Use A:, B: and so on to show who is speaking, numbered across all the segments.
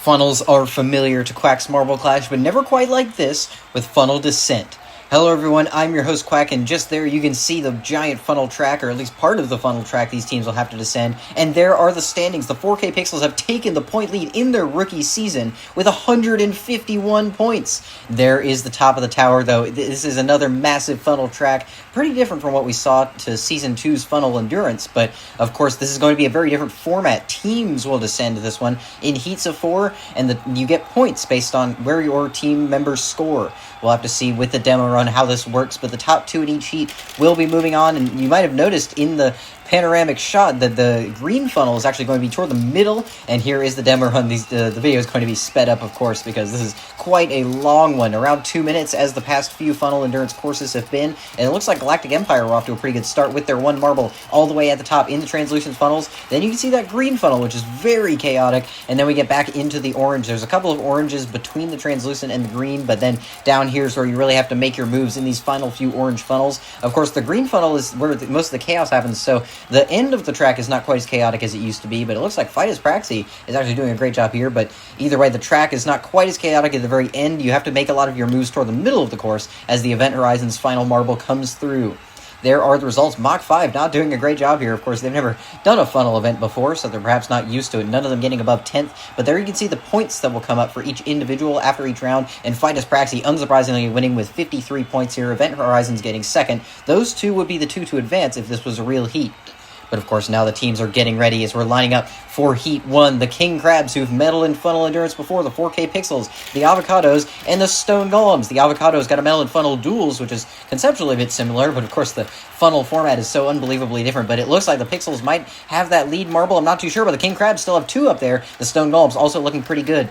A: Funnels are familiar to Quack's Marble Clash, but never quite like this with Funnel Descent. Hello everyone, I'm your host Quack, and just there you can see the giant funnel track, or at least part of the funnel track these teams will have to descend, and there are the standings. The 4K Pixels have taken the point lead in their rookie season with 151 points. There is the top of the tower, though. This is another massive funnel track, pretty different from what we saw to Season 2's Funnel Endurance, but of course this is going to be a very different format. Teams will descend to this one in heats of 4, and you get points based on where your team members score. We'll have to see with the demo run how this works, but the top 2 in each heat will be moving on, and you might have noticed in the panoramic shot that the green funnel is actually going to be toward the middle, and here is the demo run. The video is going to be sped up, of course, because this is quite a long one, around 2 minutes as the past few funnel endurance courses have been, and it looks like Galactic Empire were off to a pretty good start with their one marble all the way at the top in the translucent funnels. Then you can see that green funnel, which is very chaotic, and then we get back into the orange. There's a couple of oranges between the translucent and the green, but then down here is where you really have to make your moves in these final few orange funnels. Of course, the green funnel is where most of the chaos happens, so the end of the track is not quite as chaotic as it used to be, but it looks like Fightus Praxi is actually doing a great job here. But either way, the track is not quite as chaotic at the very end. You have to make a lot of your moves toward the middle of the course as the Event Horizon's final marble comes through. There are the results. Mach 5 not doing a great job here. Of course, they've never done a funnel event before, so they're perhaps not used to it. None of them getting above 10th, but there you can see the points that will come up for each individual after each round, and Fightus Praxi unsurprisingly winning with 53 points here. Event Horizon's getting second. Those two would be the two to advance if this was a real heat. But of course, now the teams are getting ready as we're lining up for Heat 1. The King Crabs, who've medaled in Funnel Endurance before, the 4K Pixels, the Avocados, and the Stone Golems. The Avocados got a medal in Funnel Duels, which is conceptually a bit similar, but of course the funnel format is so unbelievably different. But it looks like the Pixels might have that lead marble. I'm not too sure, but the King Crabs still have 2 up there. The Stone Golems also looking pretty good.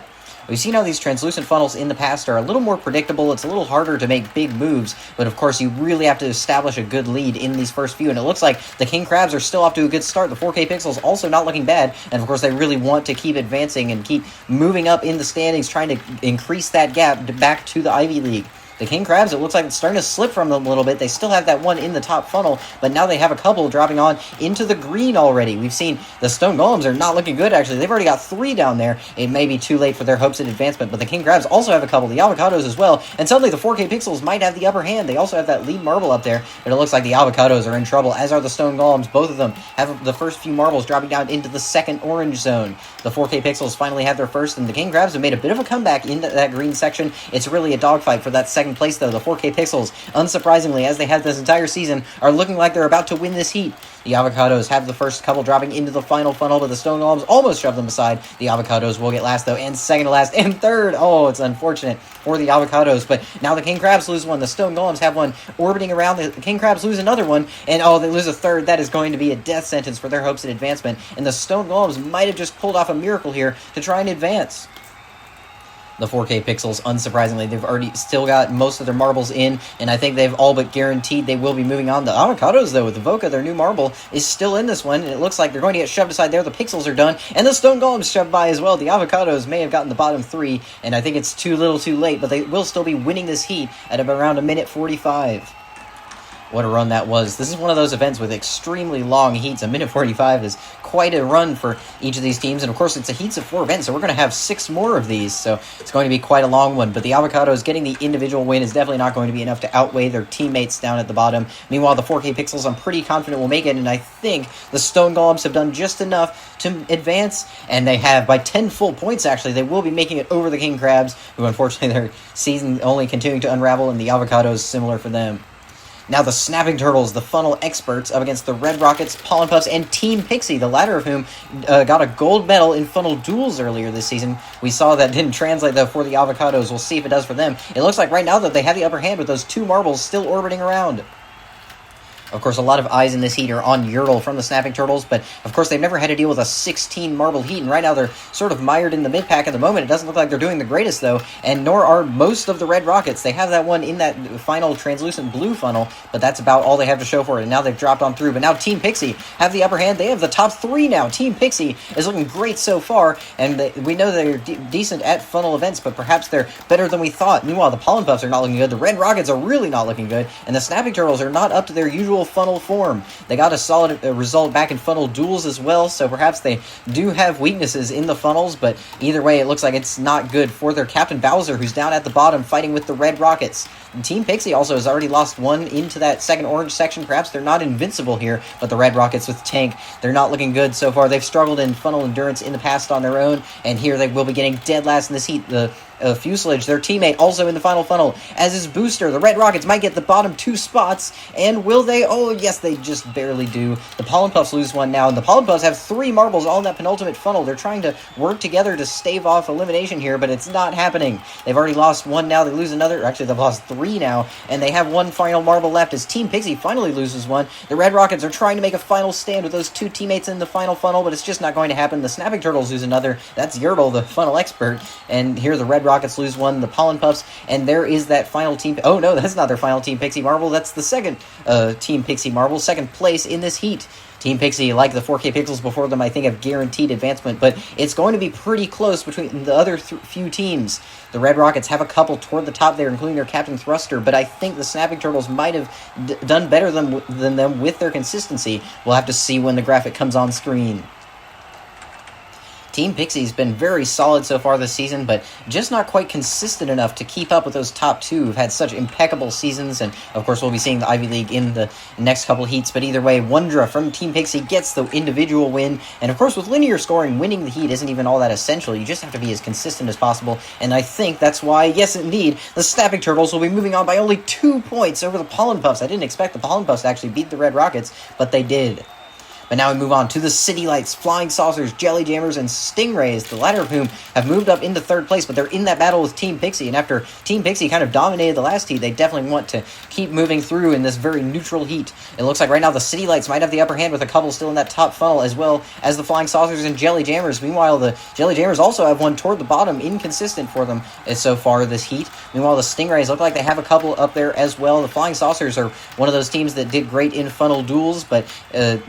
A: We've seen how these translucent funnels in the past are a little more predictable. It's a little harder to make big moves, but of course you really have to establish a good lead in these first few, and it looks like the King Crabs are still off to a good start. The 4K Pixels also not looking bad, and of course they really want to keep advancing and keep moving up in the standings, trying to increase that gap back to the Ivy League. The King Crabs, it looks like it's starting to slip from them a little bit. They still have that one in the top funnel, but now they have a couple dropping on into the green already. We've seen the Stone Golems are not looking good, actually. They've already got 3 down there. It may be too late for their hopes at advancement, but the King Crabs also have a couple, the Avocados as well, and suddenly the 4K Pixels might have the upper hand. They also have that lead marble up there, but it looks like the Avocados are in trouble, as are the Stone Golems. Both of them have the first few marbles dropping down into the second orange zone. The 4K Pixels finally have their first, and the King Crabs have made a bit of a comeback in that green section. It's really a dogfight for that second place, though. The 4K Pixels, unsurprisingly, as they have this entire season, are looking like they're about to win this heat. The Avocados have the first couple dropping into the final funnel, but the Stone Golems almost shove them aside. The Avocados will get last, though, and second to last, and third. Oh, it's unfortunate for the Avocados, but now the King Crabs lose one. The Stone Golems have one orbiting around. The King Crabs lose another one, and oh, they lose a third. That is going to be a death sentence for their hopes at advancement, and the Stone Golems might have just pulled off a miracle here to try and advance. The 4K Pixels, unsurprisingly, they've already still got most of their marbles in, and I think they've all but guaranteed they will be moving on. The Avocados, though, with the Voca, their new marble, is still in this one, and it looks like they're going to get shoved aside there. The Pixels are done, and the Stone Golems shoved by as well. The Avocados may have gotten the bottom 3, and I think it's too little too late, but they will still be winning this heat at around 1:45. What a run that was. This is one of those events with extremely long heats. 1:45 is quite a run for each of these teams. And of course, it's a heats of 4 events, so we're going to have 6 more of these. So it's going to be quite a long one. But the Avocados getting the individual win is definitely not going to be enough to outweigh their teammates down at the bottom. Meanwhile, the 4K Pixels, I'm pretty confident will make it. And I think the Stone Golems have done just enough to advance. And they have, by 10 full points, actually, they will be making it over the King Crabs, who unfortunately their season only continuing to unravel. And the Avocados, similar for them. Now the Snapping Turtles, the funnel experts, up against the Red Rockets, Pollen Puffs, and Team Pixie, the latter of whom got a gold medal in funnel duels earlier this season. We saw that didn't translate, though, for the Avocados. We'll see if it does for them. It looks like right now that they have the upper hand with those 2 marbles still orbiting around. Of course, a lot of eyes in this heat are on Yertle from the Snapping Turtles, but of course they've never had to deal with a 16 marble heat, and right now they're sort of mired in the mid-pack at the moment. It doesn't look like they're doing the greatest, though, and nor are most of the Red Rockets. They have that one in that final translucent blue funnel, but that's about all they have to show for it, and now they've dropped on through. But now Team Pixie have the upper hand. They have the top 3 now. Team Pixie is looking great so far, and we know they're decent at funnel events, but perhaps they're better than we thought. Meanwhile, the Pollen Puffs are not looking good. The Red Rockets are really not looking good, and the Snapping Turtles are not up to their usual usual funnel form. They got a solid result back in funnel duels as well, so perhaps they do have weaknesses in the funnels, but either way, it looks like it's not good for their Captain Bowser, who's down at the bottom fighting with the Red Rockets. And Team Pixie also has already lost one into that second orange section. Perhaps they're not invincible here, but the Red Rockets with Tank, they're not looking good so far. They've struggled in funnel endurance in the past on their own, and here they will be getting dead last in this heat. The Fuselage, their teammate, also in the final funnel, as is Booster. The Red Rockets might get the bottom 2 spots, and will they? Oh, yes, they just barely do. The Pollen Puffs lose one now, and the Pollen Puffs have 3 marbles all in that penultimate funnel. They're trying to work together to stave off elimination here, but it's not happening. They've already lost one now. They lose another. Actually, they've lost 3 now, and they have one final marble left as Team Pixie finally loses one. The Red Rockets are trying to make a final stand with those 2 teammates in the final funnel, but it's just not going to happen. The Snapping Turtles lose another. That's Yertle, the funnel expert, and here the Red Rockets lose one. The Pollen Puffs, and there is that final team. Oh no, that's not their final Team Pixie marble. That's the second Team Pixie marble, second place in this heat. Team Pixie, like the 4K pixels before them, I think have guaranteed advancement, but it's going to be pretty close between the other few teams. The Red Rockets have a couple toward the top there, including their Captain Thruster, but I think the Snapping Turtles might have done better than them with their consistency. We'll have to see when the graphic comes on screen. Team Pixie's been very solid so far this season, but just not quite consistent enough to keep up with those top 2 who've had such impeccable seasons, and of course we'll be seeing the Ivy League in the next couple heats, but either way, Wondra from Team Pixie gets the individual win, and of course with linear scoring, winning the heat isn't even all that essential. You just have to be as consistent as possible, and I think that's why, yes indeed, the Snapping Turtles will be moving on by only 2 points over the Pollen Puffs. I didn't expect the Pollen Puffs to actually beat the Red Rockets, but they did. But now we move on to the City Lights, Flying Saucers, Jelly Jammers, and Stingrays, the latter of whom have moved up into 3rd place, but they're in that battle with Team Pixie, and after Team Pixie kind of dominated the last heat, they definitely want to keep moving through in this very neutral heat. It looks like right now the City Lights might have the upper hand with a couple still in that top funnel, as well as the Flying Saucers and Jelly Jammers. Meanwhile, the Jelly Jammers also have one toward the bottom, inconsistent for them so far this heat. Meanwhile, the Stingrays look like they have a couple up there as well. The Flying Saucers are one of those teams that did great in funnel duels, but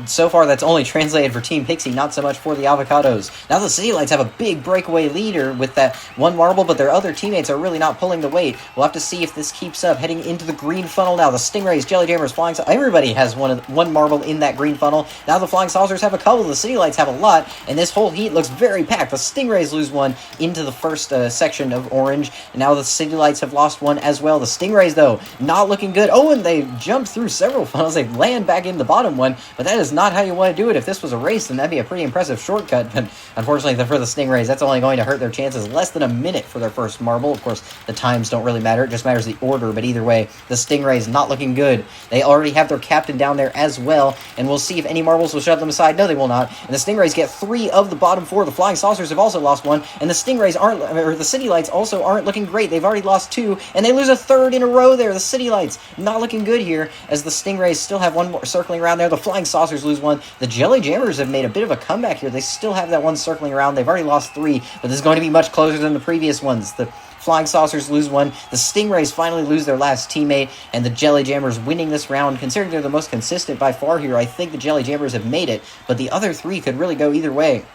A: so far that's only translated for Team Pixie, not so much for the Avocados. Now the City Lights have a big breakaway leader with that 1 marble, but their other teammates are really not pulling the weight. We'll have to see if this keeps up. Heading into the green funnel now, the Stingrays, Jelly Jammers, Flying Saucers, everybody has one marble in that green funnel. Now the Flying Saucers have a couple, the City Lights have a lot, and this whole heat looks very packed. The Stingrays lose one into the first section of orange, and now the City Lights have lost one as well. The Stingrays, though, not looking good. Oh, and they jump through several funnels. They land back in the bottom one, but that is not how you want to do it. If this was a race, then that'd be a pretty impressive shortcut, but unfortunately for the Stingrays, that's only going to hurt their chances. Less than a minute for their first marble. Of course, the times don't really matter. It just matters the order, but either way, the Stingrays not looking good. They already have their captain down there as well, and we'll see if any marbles will shove them aside. No, they will not. And the Stingrays get 3 of the bottom 4. The Flying Saucers have also lost one, and the Stingrays aren't, or the City Lights also aren't looking great. They've already lost 2, and they lose a 3rd in a row there. The City Lights not looking good here, as the Stingrays still have one more circling around there. The Flying Saucers lose one. The Jelly Jammers have made a bit of a comeback here. They still have that one circling around. They've already lost 3, but this is going to be much closer than the previous ones. The Flying Saucers lose one. The Stingrays finally lose their last teammate, and the Jelly Jammers winning this round. Considering they're the most consistent by far here, I think the Jelly Jammers have made it, but the other 3 could really go either way.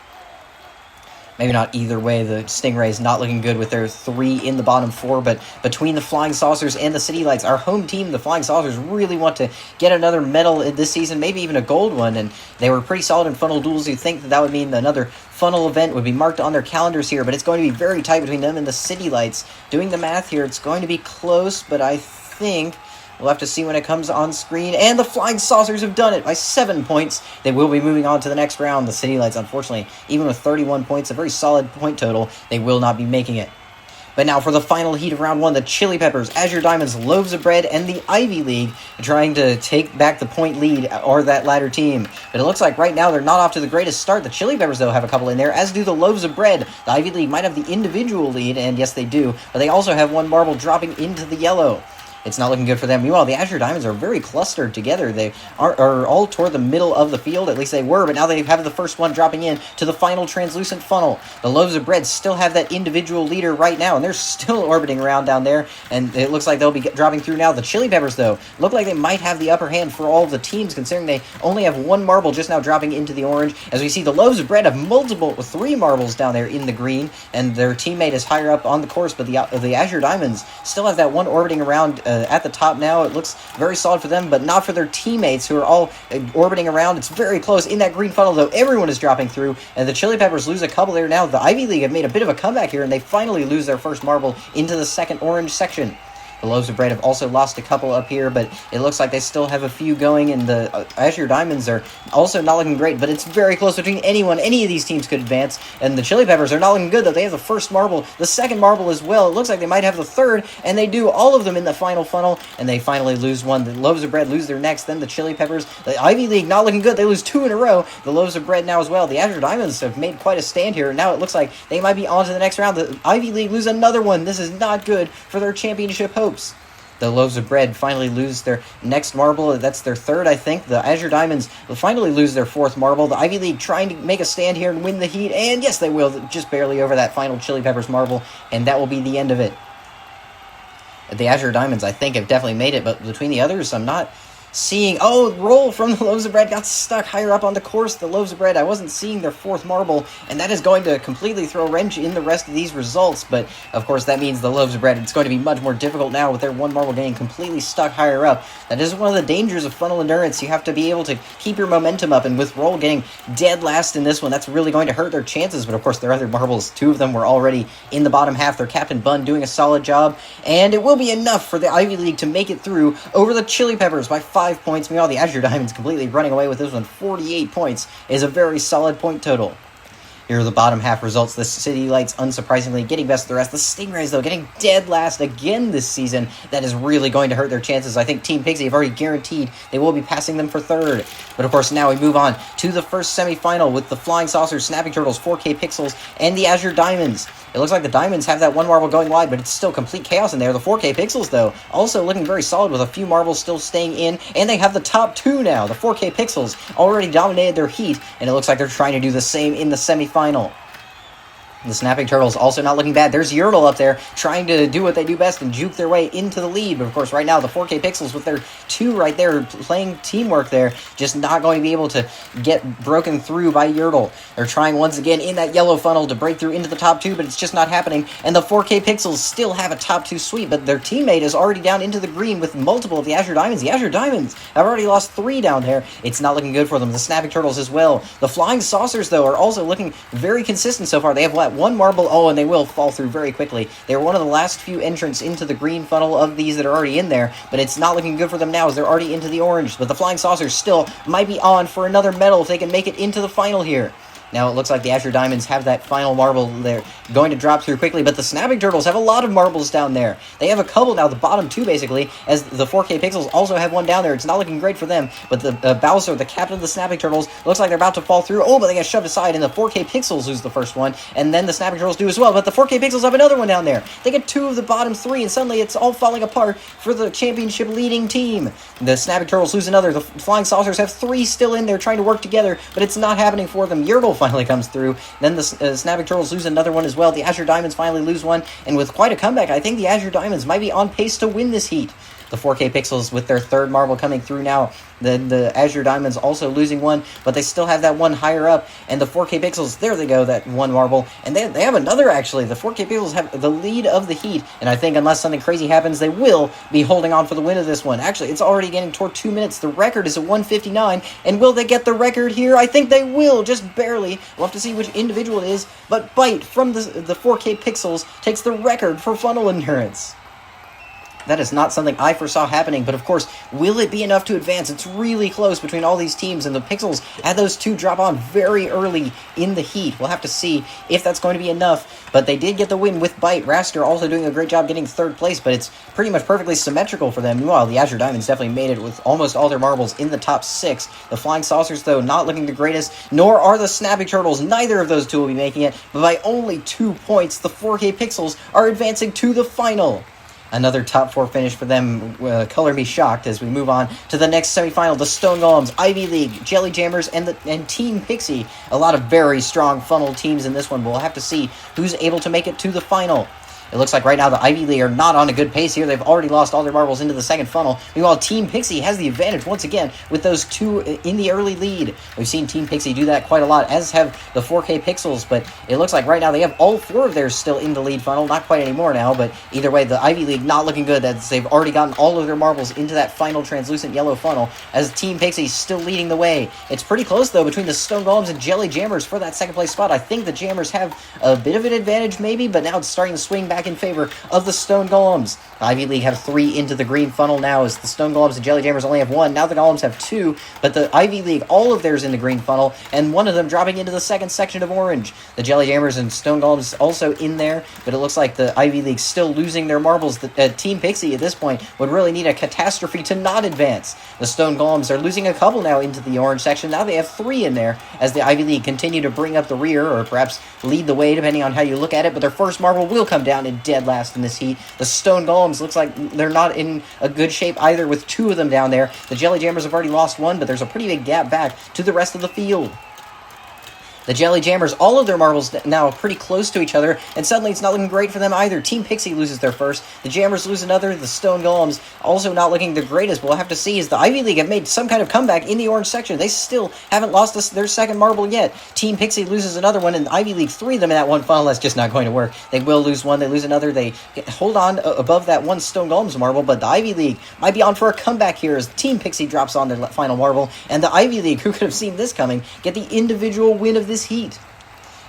A: Maybe not either way. The Stingrays not looking good with their 3 in the bottom 4, but between the Flying Saucers and the City Lights, our home team, the Flying Saucers, really want to get another medal this season, maybe even a gold one, and they were pretty solid in funnel duels. You'd think that would mean another funnel event would be marked on their calendars here, but it's going to be very tight between them and the City Lights. Doing the math here, it's going to be close, but I think we'll have to see when it comes on screen. And the Flying Saucers have done it by 7 points. They will be moving on to the next round. The City Lights, unfortunately, even with 31 points, a very solid point total, they will not be making it. But now for the final heat of round 1, the Chili Peppers, Azure Diamonds, Loaves of Bread, and the Ivy League trying to take back the point lead, or that latter team. But it looks like right now they're not off to the greatest start. The Chili Peppers, though, have a couple in there, as do the Loaves of Bread. The Ivy League might have the individual lead, and yes, they do, but they also have one marble dropping into the yellow. It's not looking good for them. Meanwhile, the Azure Diamonds are very clustered together. They are all toward the middle of the field, at least they were, but now they have the first one dropping in to the final translucent funnel. The Loaves of Bread still have that individual leader right now, and they're still orbiting around down there, and it looks like they'll be dropping through now. The Chili Peppers, though, look like they might have the upper hand for all of the teams, considering they only have one marble just now dropping into the orange. As we see, the Loaves of Bread have 3 marbles down there in the green, and their teammate is higher up on the course, but the Azure Diamonds still have that one orbiting around at the top now. It looks very solid for them, but not for their teammates who are all orbiting around. It's very close in that green funnel, though. Everyone is dropping through, and the Chili Peppers lose a couple there now. The Ivy League have made a bit of a comeback here, and they finally lose their first marble into the second orange section. The Loaves of Bread have also lost a couple up here, but it looks like they still have a few going, and the Azure Diamonds are also not looking great, but it's very close between anyone. Any of these teams could advance, and the Chili Peppers are not looking good, though. They have the first marble, the second marble as well. It looks like they might have the third, and they do all of them in the final funnel, and they finally lose one. The Loaves of Bread lose their next, then the Chili Peppers. The Ivy League not looking good. They lose 2 in a row. The Loaves of Bread now as well. The Azure Diamonds have made quite a stand here, and now it looks like they might be on to the next round. The Ivy League lose another one. This is not good for their championship hopes. The Loaves of Bread finally lose their next marble. That's their third, I think. The Azure Diamonds will finally lose their fourth marble. The Ivy League trying to make a stand here and win the heat. And yes, they will. Just barely over that final Chili Peppers marble. And that will be the end of it. The Azure Diamonds, I think, have definitely made it. But between the others, I'm not seeing... Oh, roll from the Loaves of Bread got stuck higher up on the course. The Loaves of Bread, I wasn't seeing their fourth marble, and that is going to completely throw a wrench in the rest of these results. But, of course, that means the Loaves of Bread, it's going to be much more difficult now with their one marble getting completely stuck higher up. That is one of the dangers of funnel endurance. You have to be able to keep your momentum up, and with roll getting dead last in this one, that's really going to hurt their chances. But, of course, their other marbles, 2 of them were already in the bottom half. Their Captain Bun doing a solid job, and it will be enough for the Ivy League to make it through over the Chili Peppers by 5 points. Meanwhile, the Azure Diamonds completely running away with this one. 48 points is a very solid point total. Here are the bottom half results. The City Lights, unsurprisingly, getting best of the rest. The Stingrays, though, getting dead last again this season. That is really going to hurt their chances. I think Team Pixie have already guaranteed they will be passing them for third. But, of course, now we move on to the first semifinal with the Flying Saucers, Snapping Turtles, 4K Pixels, and the Azure Diamonds. It looks like the Diamonds have that one marble going wide, but it's still complete chaos in there. The 4K Pixels, though, also looking very solid with a few marbles still staying in, and they have the top 2 now. The 4K Pixels already dominated their heat, and it looks like they're trying to do the same in the semifinal. The Snapping Turtles also not looking bad. There's Yertle up there trying to do what they do best and juke their way into the lead. But, of course, right now, the 4K Pixels with their 2 right there playing teamwork there, just not going to be able to get broken through by Yertle. They're trying once again in that yellow funnel to break through into the top 2, but it's just not happening. And the 4K Pixels still have a top 2 sweep, but their teammate is already down into the green with multiple of the Azure Diamonds. The Azure Diamonds have already lost 3 down there. It's not looking good for them. The Snapping Turtles as well. The Flying Saucers, though, are also looking very consistent so far. They have, one marble? Oh, and they will fall through very quickly. They're one of the last few entrants into the green funnel of these that are already in there, but it's not looking good for them now as they're already into the orange. But the Flying Saucers still might be on for another medal if they can make it into the final here. Now it looks like the Azure Diamonds have that final marble they're going to drop through quickly, but the Snapping Turtles have a lot of marbles down there. They have a couple now, the bottom 2 basically, as the 4K Pixels also have one down there. It's not looking great for them, but the Bowser, the captain of the Snapping Turtles, looks like they're about to fall through. Oh, but they get shoved aside, and the 4K Pixels lose the first one, and then the Snapping Turtles do as well, but the 4K Pixels have another one down there. They get 2 of the bottom 3, and suddenly it's all falling apart for the championship leading team. The Snapping Turtles lose another. The Flying Saucers have 3 still in there trying to work together, but it's not happening for them. Yertle finally comes through. Then the Snapping Turtles lose another one as well. The Azure Diamonds finally lose one, and with quite a comeback, I think the Azure Diamonds might be on pace to win this heat. The 4K Pixels with their third marble coming through now. The Azure Diamonds also losing one, but they still have that one higher up. And the 4K Pixels, there they go, that one marble. And they have another, actually. The 4K Pixels have the lead of the heat. And I think unless something crazy happens, they will be holding on for the win of this one. Actually, it's already getting toward 2 minutes. The record is at 1:59. And will they get the record here? I think they will, just barely. We'll have to see which individual it is. But Bite from the 4K Pixels takes the record for funnel endurance. That is not something I foresaw happening, but of course, will it be enough to advance? It's really close between all these teams, and the Pixels had those 2 drop on very early in the heat. We'll have to see if that's going to be enough, but they did get the win with Bite. Raster also doing a great job getting 3rd place, but it's pretty much perfectly symmetrical for them. Meanwhile, the Azure Diamonds definitely made it with almost all their marbles in the top 6. The Flying Saucers, though, not looking the greatest, nor are the Snapping Turtles. Neither of those 2 will be making it, but by only 2 points, the 4K Pixels are advancing to the final. Another top 4 finish for them. Color me shocked as we move on to the next semifinal. The Stone Golems, Ivy League, Jelly Jammers, and Team Pixie. A lot of very strong funnel teams in this one, but we'll have to see who's able to make it to the final. It looks like right now the Ivy League are not on a good pace here. They've already lost all their marbles into the second funnel. Meanwhile, Team Pixie has the advantage once again with those two in the early lead. We've seen Team Pixie do that quite a lot, as have the 4K Pixels, but it looks like right now they have all four of theirs still in the lead funnel. Not quite anymore now, but either way, the Ivy League not looking good, as they've already gotten all of their marbles into that final translucent yellow funnel, as Team Pixie still leading the way. It's pretty close, though, between the Stone Golems and Jelly Jammers for that second place spot. I think the Jammers have a bit of an advantage, maybe, but now it's starting to swing back in favor of the Stone Golems. The Ivy League have 3 into the green funnel now, as the Stone Golems and Jelly Jammers only have 1. Now the Golems have 2, but the Ivy League, all of theirs in the green funnel, and one of them dropping into the second section of orange. The Jelly Jammers and Stone Golems also in there, but it looks like the Ivy League still losing their marbles. Team Pixie at this point would really need a catastrophe to not advance. The Stone Golems are losing a couple now into the orange section. Now they have 3 in there, as the Ivy League continue to bring up the rear, or perhaps lead the way, depending on how you look at it, but their first marble will come down in dead last in this heat. The Stone Golems looks like they're not in a good shape either, with 2 of them down there. The Jelly Jammers have already lost 1, but there's a pretty big gap back to the rest of the field. The Jelly Jammers, all of their marbles now pretty close to each other, and suddenly it's not looking great for them either. Team Pixie loses their first, the Jammers lose another, the Stone Golems also not looking the greatest. We'll have to see, as the Ivy League have made some kind of comeback in the orange section. They still haven't lost their second marble yet. Team Pixie loses another one, and the Ivy League 3 of them in that one funnel. That's just not going to work. They will lose one, they lose another, they hold on above that one Stone Golems marble, but the Ivy League might be on for a comeback here, as Team Pixie drops on their final marble, and the Ivy League, who could have seen this coming, get the individual win of this heat.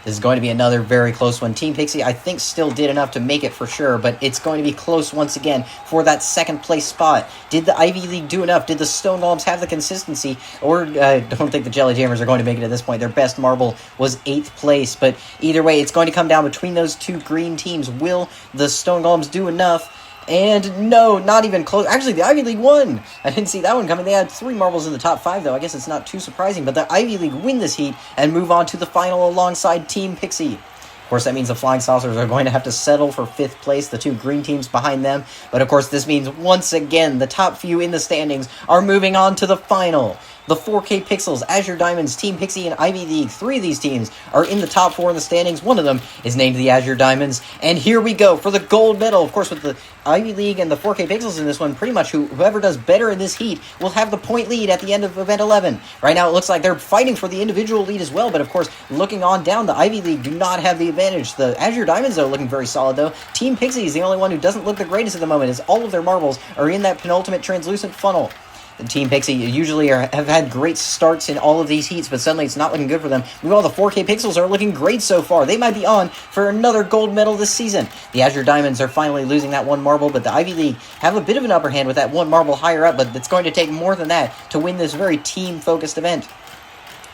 A: This is going to be another very close one. Team Pixie, I think, still did enough to make it for sure, but it's going to be close once again for that second place spot. Did the Ivy League do enough? Did the Stone Golems have the consistency? Or I don't think the Jelly Jammers are going to make it at this point. Their best marble was 8th place, but either way, it's going to come down between those two green teams. Will the Stone Golems do enough? And no, not even close. Actually, the Ivy League won. I didn't see that one coming. They had 3 marbles in the top 5, though. I guess it's not too surprising. But the Ivy League win this heat and move on to the final alongside Team Pixie. Of course, that means the Flying Saucers are going to have to settle for 5th place, the 2 green teams behind them. But of course, this means once again, the top few in the standings are moving on to the final. The 4K Pixels, Azure Diamonds, Team Pixie, and Ivy League. 3 of these teams are in the top 4 in the standings. One of them is named the Azure Diamonds. And here we go for the gold medal. Of course, with the Ivy League and the 4K Pixels in this one, pretty much whoever does better in this heat will have the point lead at the end of Event 11. Right now, it looks like they're fighting for the individual lead as well. But of course, looking on down, the Ivy League do not have the advantage. The Azure Diamonds, though, looking very solid, though. Team Pixie is the only one who doesn't look the greatest at the moment, as all of their marbles are in that penultimate translucent funnel. The Team Pixie usually have had great starts in all of these heats, but suddenly it's not looking good for them. Meanwhile, the 4K Pixels are looking great so far. They might be on for another gold medal this season. The Azure Diamonds are finally losing that 1 marble, but the Ivy League have a bit of an upper hand with that 1 marble higher up, but it's going to take more than that to win this very team-focused event.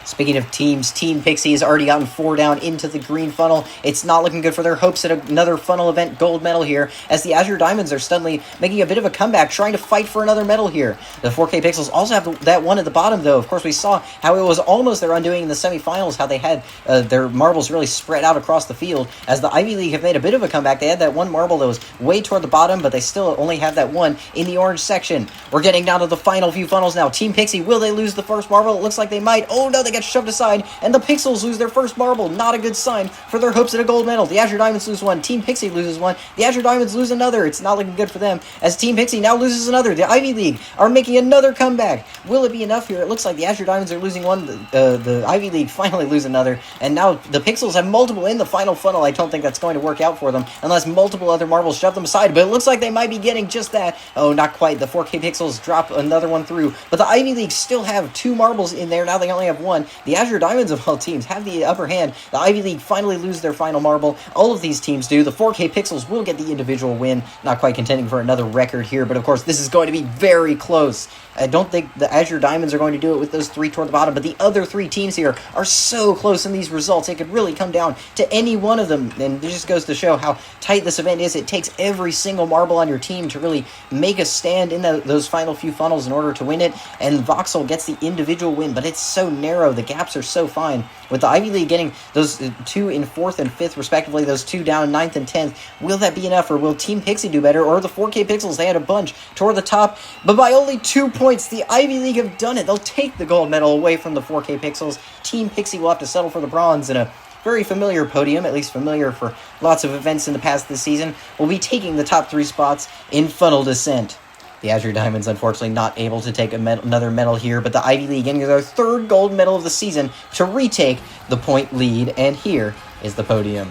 A: Speaking of teams, Team Pixie has already gotten 4 down into the green funnel. It's not looking good for their hopes at another funnel event gold medal here, as the Azure Diamonds are suddenly making a bit of a comeback, trying to fight for another medal here. The 4K Pixels also have that one at the bottom, though. Of course, we saw how it was almost their undoing in the semifinals, how they had their marbles really spread out across the field, as the Ivy League have made a bit of a comeback. They had that 1 marble that was way toward the bottom, but they still only have that 1 in the orange section. We're getting down to the final few funnels now. Team Pixie, will they lose the first marble? It looks like they might. Oh no, they get shoved aside, and the Pixels lose their first marble. Not a good sign for their hopes at a gold medal. The Azure Diamonds lose 1. Team Pixie loses 1. The Azure Diamonds lose another. It's not looking good for them, as Team Pixie now loses another. The Ivy League are making another comeback. Will it be enough here? It looks like the Azure Diamonds are losing 1. The Ivy League finally lose another, and now the Pixels have multiple in the final funnel. I don't think that's going to work out for them unless multiple other marbles shove them aside, but it looks like they might be getting just that. Oh, not quite. The 4K Pixels drop another one through, but the Ivy League still have 2 marbles in there. Now they only have 1. The Azure Diamonds of all teams have the upper hand. The Ivy League finally lose their final marble. All of these teams do. The 4K Pixels will get the individual win. Not quite contending for another record here, but of course this is going to be very close. I don't think the Azure Diamonds are going to do it with those 3 toward the bottom, but the other 3 teams here are so close in these results. It could really come down to any one of them, and it just goes to show how tight this event is. It takes every single marble on your team to really make a stand in those final few funnels in order to win it, and Voxel gets the individual win, but it's so narrow. The gaps are so fine. With the Ivy League getting those 2 in 4th and 5th, respectively, those 2 down in 9th and 10th, will that be enough, or will Team Pixie do better, or the 4K Pixels? They had a bunch toward the top, but by only 2 points, the Ivy League have done it. They'll take the gold medal away from the 4K Pixels. Team Pixie will have to settle for the bronze in a very familiar podium, at least familiar for lots of events in the past this season, will be taking the top 3 spots in funnel descent. The Azure Diamonds, unfortunately, not able to take another medal here, but the Ivy League getting their 3rd gold medal of the season to retake the point lead, and here is the podium.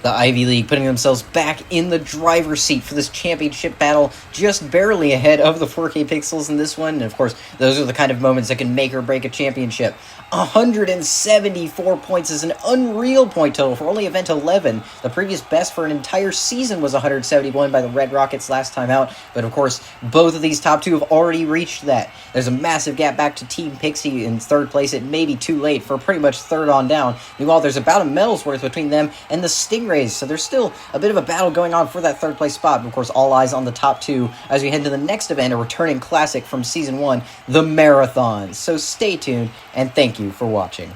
A: The Ivy League putting themselves back in the driver's seat for this championship battle, just barely ahead of the 4K Pixels in this one. And of course, those are the kind of moments that can make or break a championship. 174 points is an unreal point total for only event 11. The previous best for an entire season was 171 by the Red Rockets last time out. But of course, both of these top 2 have already reached that. There's a massive gap back to Team Pixie in 3rd place. It may be too late for pretty much 3rd on down. Meanwhile, there's about a medal's worth between them and the Stingrays. So there's still a bit of a battle going on for that 3rd place spot. But of course, all eyes on the top 2 as we head to the next event, a returning classic from Season 1, the Marathon. So stay tuned, and thank you for watching.